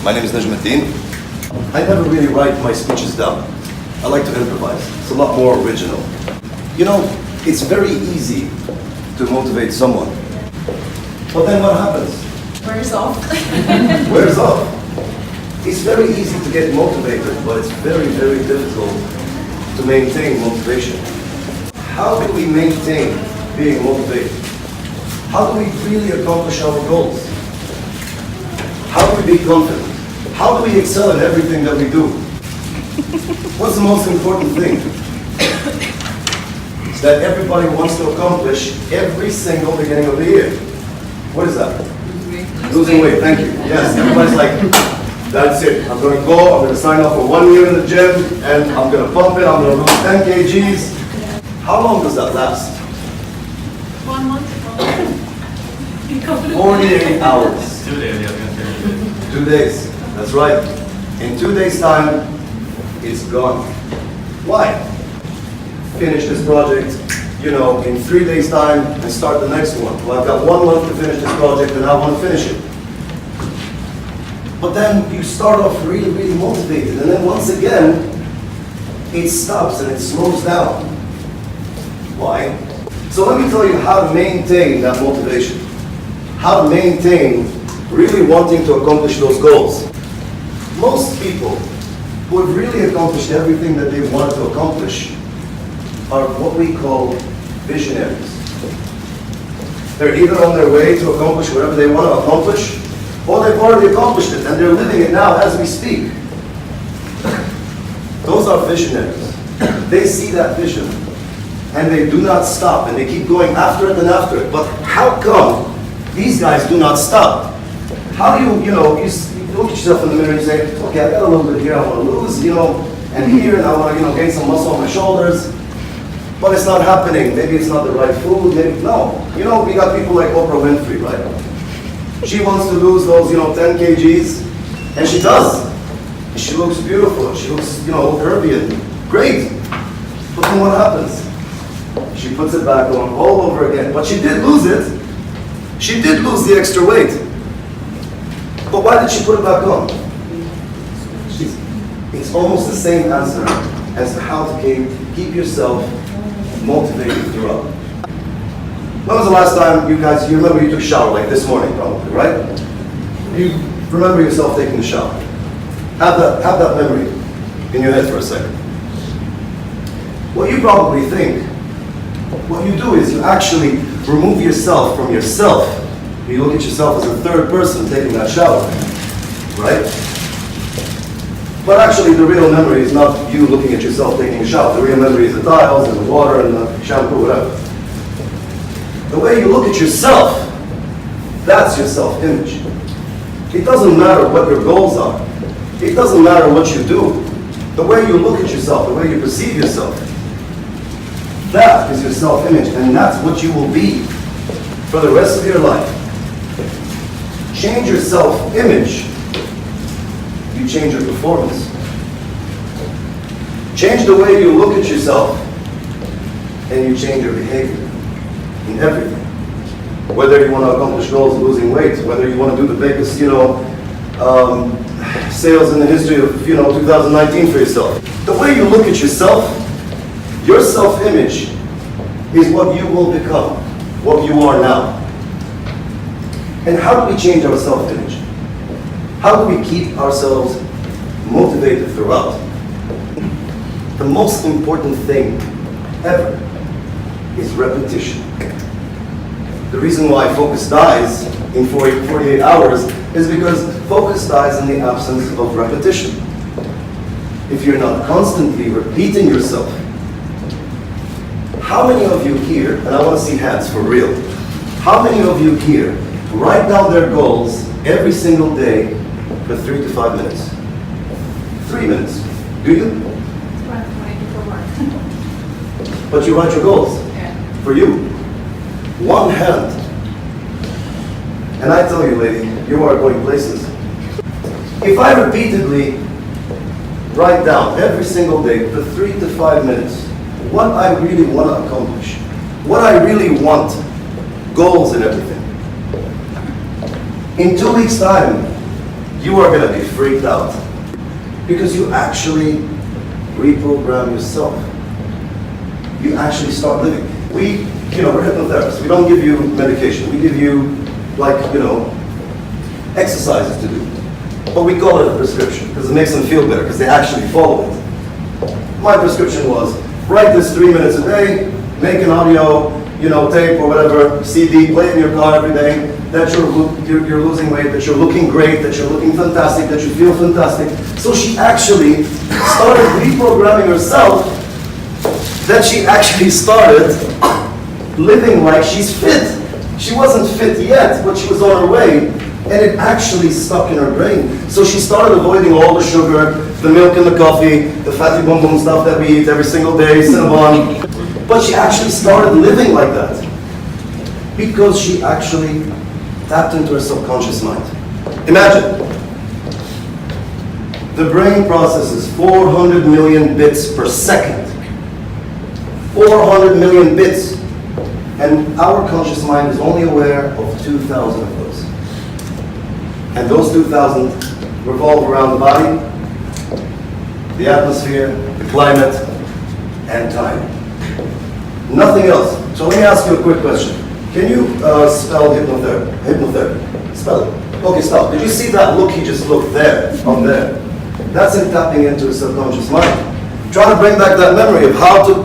My name is Najmeddin. I never really write my speeches down. I like to improvise. It's a lot more original. You know, it's very easy to motivate someone. But then what happens? Wears off. Wears off. It's very easy to get motivated, but it's very, very difficult to maintain motivation. How do we maintain being motivated? How do we really accomplish our goals? How do we be confident? How do we excel in everything that we do? What's the most important thing? It's that everybody wants to accomplish every single beginning of the year. What is that? Losing weight, thank you. Yes, everybody's like, that's it. I'm going to go, I'm going to sign up for 1 year in the gym, and I'm going to pump it, I'm going to lose 10 kgs. How long does that last? 1 month. 48 hours. 2 days, 2 days, that's right. In 2 days' time, it's gone. Why? Finish this project, you know, in 3 days' time and start the next one. Well, I've got 1 month to finish this project and I want to finish it. But then you start off really, really motivated, and then once again, it stops and it slows down. Why? So let me tell you how to maintain that motivation. How to maintain really wanting to accomplish those goals. Most people who have really accomplished everything that they wanted to accomplish are what we call visionaries. They're either on their way to accomplish whatever they want to accomplish, or they've already accomplished it and they're living it now as we speak. Those are visionaries. They see that vision and they do not stop and they keep going after it and after it. But how come these guys do not stop? How do you look at yourself in the mirror and you say, okay, I got a little bit here I want to lose, and here and I want to, gain some muscle on my shoulders, but it's not happening. Maybe it's not the right food, maybe, no. We got people like Oprah Winfrey, right? She wants to lose those, 10 kgs, and she does. She looks beautiful, she looks, curvy and great. But then what happens? She puts it back on all over again. But she did lose it. She did lose the extra weight. But why did she put it back on? It's almost the same answer as to how to keep yourself motivated throughout. When was the last time you remember you took a shower, like this morning probably, right? You remember yourself taking a shower. Have that memory in your head for a second. What you probably think, what you do is you actually remove yourself from yourself. You look at yourself as a third person taking that shower, right? But actually the real memory is not you looking at yourself taking a shower. The real memory is the tiles and the water and the shampoo, whatever. The way you look at yourself, that's your self-image. It doesn't matter what your goals are. It doesn't matter what you do. The way you look at yourself, the way you perceive yourself, that is your self-image, and that's what you will be for the rest of your life. Change your self-image, you change your performance. Change the way you look at yourself, and you change your behavior in everything. Whether you want to accomplish goals of losing weight, whether you want to do the biggest, sales in the history of, 2019 for yourself. The way you look at yourself, your self-image is what you will become, what you are now. And how do we change our self-image? How do we keep ourselves motivated throughout? The most important thing ever is repetition. The reason why focus dies in 48 hours is because focus dies in the absence of repetition. If you're not constantly repeating yourself, how many of you here, and I want to see hands for real, how many of you here write down their goals every single day for 3 to 5 minutes? 3 minutes. Do you? But you write your goals for you. One hand. And I tell you, lady, you are going places. If I repeatedly write down every single day for 3 to 5 minutes what I really want to accomplish, what I really want, goals and everything. In 2 weeks' time, you are going to be freaked out because you actually reprogram yourself. You actually start living. We're hypnotherapists. We don't give you medication. We give you, exercises to do. But we call it a prescription because it makes them feel better because they actually follow it. My prescription was, write this 3 minutes a day, make an audio, tape or whatever, CD, play it in your car every day, that you're losing weight, that you're looking great, that you're looking fantastic, that you feel fantastic. So she actually started reprogramming herself, that she actually started living like she's fit. She wasn't fit yet, but she was on her way, and it actually stuck in her brain. So she started avoiding all the sugar, the milk and the coffee, the fatty boom boom stuff that we eat every single day, Cinnabon. But she actually started living like that because she actually tapped into her subconscious mind. Imagine, the brain processes 400 million bits per second. 400 million bits. And our conscious mind is only aware of 2,000 of those. And those 2,000 revolve around the body, the atmosphere, the climate, and time. Nothing else. So let me ask you a quick question. Can you spell hypnotherapy? Hypnotherapy. Spell it. Okay, stop. Did you see that look he just looked there, on there? That's him tapping into his subconscious mind. Trying to bring back that memory of how to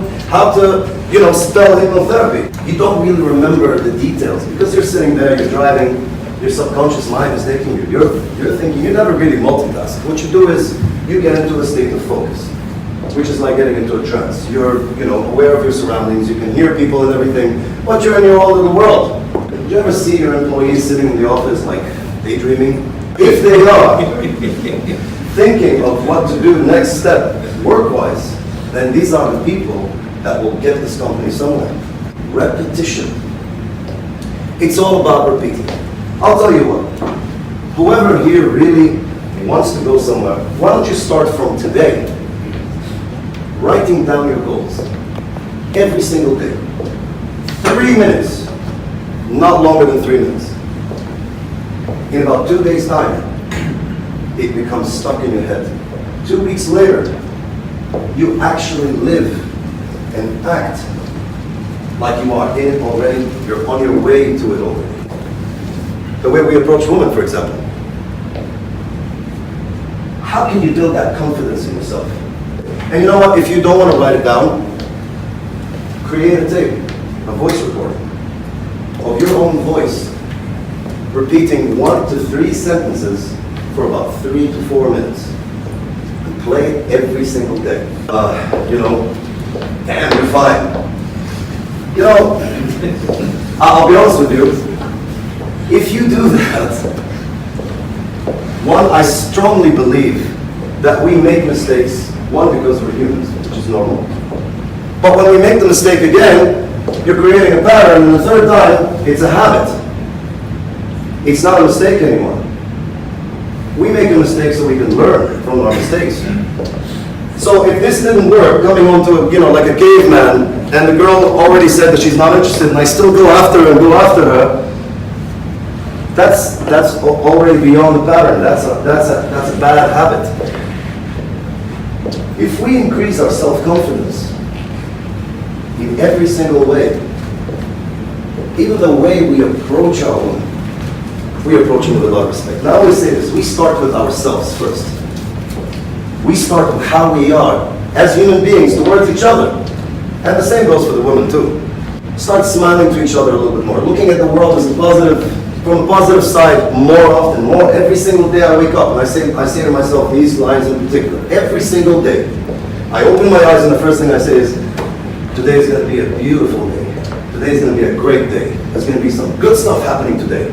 spell hypnotherapy. You don't really remember the details because you're sitting there, you're driving, your subconscious mind is taking you. You're thinking, you never really multitask. What you do is you get into a state of focus, which is like getting into a trance. You're aware of your surroundings, you can hear people and everything, but you're in your own little world. Did you ever see your employees sitting in the office like daydreaming? If they are thinking of what to do next step work-wise, then these are the people that will get this company somewhere. Repetition. It's all about repeating. I'll tell you what, whoever here really wants to go somewhere, why don't you start from today, writing down your goals every single day. 3 minutes, not longer than 3 minutes. In about 2 days' time, it becomes stuck in your head. 2 weeks later, you actually live and act like you are in it already, you're on your way to it already. The way we approach women, for example. How can you build that confidence in yourself? And you know what, if you don't want to write it down, create a tape, a voice recording of your own voice, repeating 1 to 3 sentences for about 3 to 4 minutes. And play it every single day. Damn, you're fine. I'll be honest with you, if you do that, one, I strongly believe that we make mistakes, one, because we're humans, which is normal. But when we make the mistake again, you're creating a pattern, and the third time, it's a habit. It's not a mistake anymore. We make a mistake so we can learn from our mistakes. So if this didn't work, coming onto like a caveman, and the girl already said that she's not interested, and I still go after her and go after her, that's already beyond the pattern. That's a bad habit. If we increase our self-confidence in every single way, even the way we approach our women, we approach them with a lot of respect. Now I always say this, we start with ourselves first. We start with how we are as human beings towards each other. And the same goes for the women too. Start smiling to each other a little bit more, looking at the world as a positive, from the positive side more often, more every single day I wake up and I say to myself these lines in particular, every single day. I open my eyes and the first thing I say is, today is going to be a beautiful day. Today is going to be a great day. There's going to be some good stuff happening today.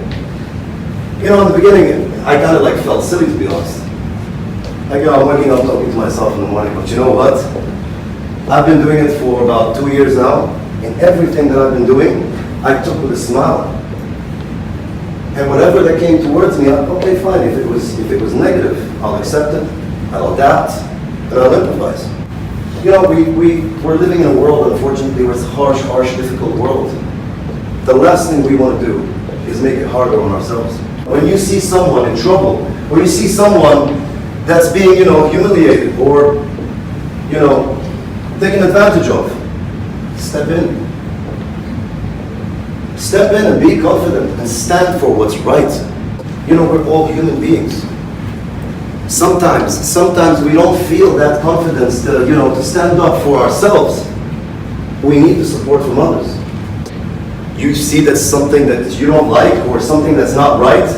In the beginning, I kind of felt silly to be honest. I'm waking up talking to myself in the morning, but you know what? I've been doing it for about 2 years now, and everything that I've been doing, I took with a smile. And whatever that came towards me, okay, fine. If it was negative, I'll accept it, I'll adapt, and I'll improvise. We're living in a world, unfortunately, where it's a harsh, difficult world. The last thing we want to do is make it harder on ourselves. When you see someone in trouble, or you see someone that's being, humiliated or, taken advantage of, step in. Step in and be confident and stand for what's right. We're all human beings. Sometimes we don't feel that confidence to stand up for ourselves. We need the support from others. You see that's something that you don't like or something that's not right,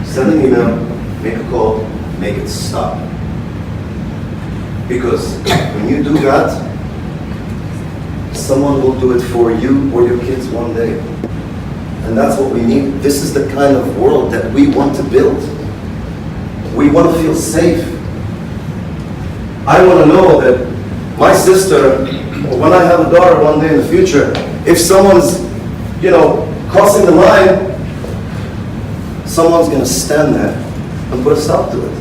send an email, make a call, make it stop. Because when you do that, someone will do it for you or your kids one day. And that's what we need. This is the kind of world that we want to build. We want to feel safe. I want to know that my sister, or when I have a daughter one day in the future, if someone's, crossing the line, someone's going to stand there and put a stop to it.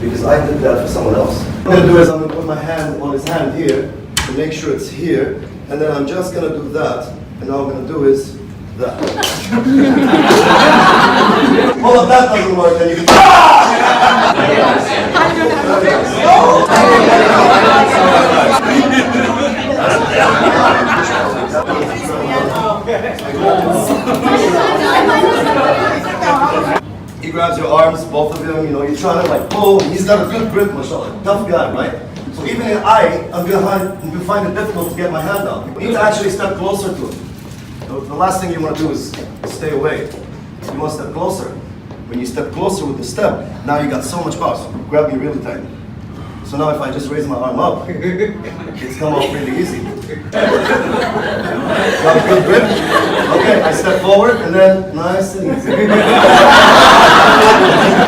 Because I did that for someone else. What I'm going to do is I'm going to put my hand on his hand here to make sure it's here, and then I'm just going to do that, and all I'm going to do is that. Well, if that doesn't work, then you can. He grabs your arms, both of them, you're trying to pull, he's got a good grip, mashallah, tough guy, right? So even I'm gonna find it difficult to get my hand out. You need to actually step closer to him. The last thing you want to do is stay away. You want to step closer. When you step closer with the step, now you got so much power. So grab me really tight. So now if I just raise my arm up, it's come off really easy. Got a good grip? Okay, I step forward and then nice and easy.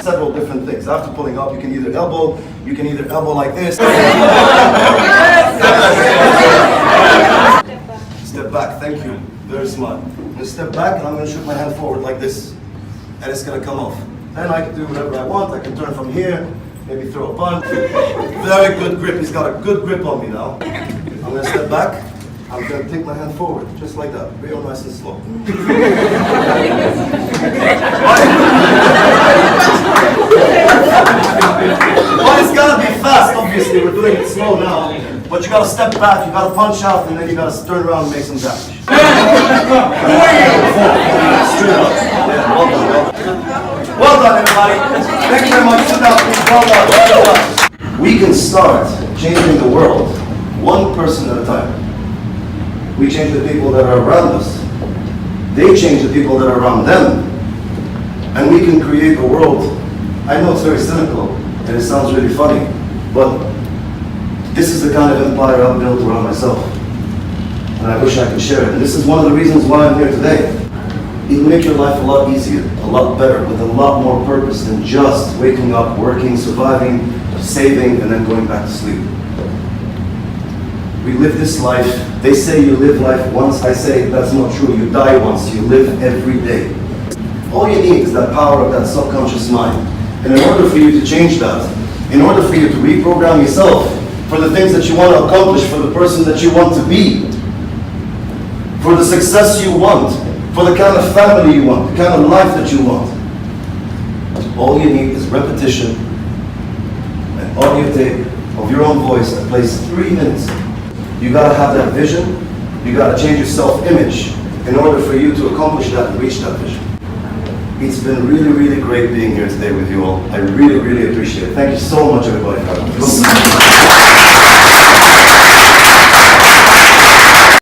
Several different things. After pulling up, you can either elbow like this. Step back, thank you. Very smart. I'm going to step back and I'm going to shoot my hand forward like this. And it's going to come off. Then I can do whatever I want. I can turn from here, maybe throw a punch. Very good grip. He's got a good grip on me now. I'm going to step back. I'm going to take my hand forward, just like that. Real nice and slow. Well, it's got to be fast, obviously. We're doing it slow now. But you got to step back, you got to punch out, and then you got to turn around and make some damage. Straight up. Yeah, well done. Well done, everybody. Thank you very much. Sit down, please. Well done. Well done. We can start changing the world one person at a time. We change the people that are around us. They change the people that are around them. And we can create a world. I know it's very cynical, and it sounds really funny, but this is the kind of empire I've built around myself. And I wish I could share it. And this is one of the reasons why I'm here today. It will make your life a lot easier, a lot better, with a lot more purpose than just waking up, working, surviving, saving, and then going back to sleep. We live this life. They say you live life once. I say that's not true. You die once. You live every day. All you need is that power of that subconscious mind. And in order for you to change that, in order for you to reprogram yourself for the things that you want to accomplish, for the person that you want to be, for the success you want, for the kind of family you want, the kind of life that you want, all you need is repetition, an audio tape of your own voice that plays 3 minutes. You got to have that vision. You got to change your self-image in order for you to accomplish that and reach that vision. It's been really, really great being here today with you all. I really, really appreciate it. Thank you so much, everybody, for having me.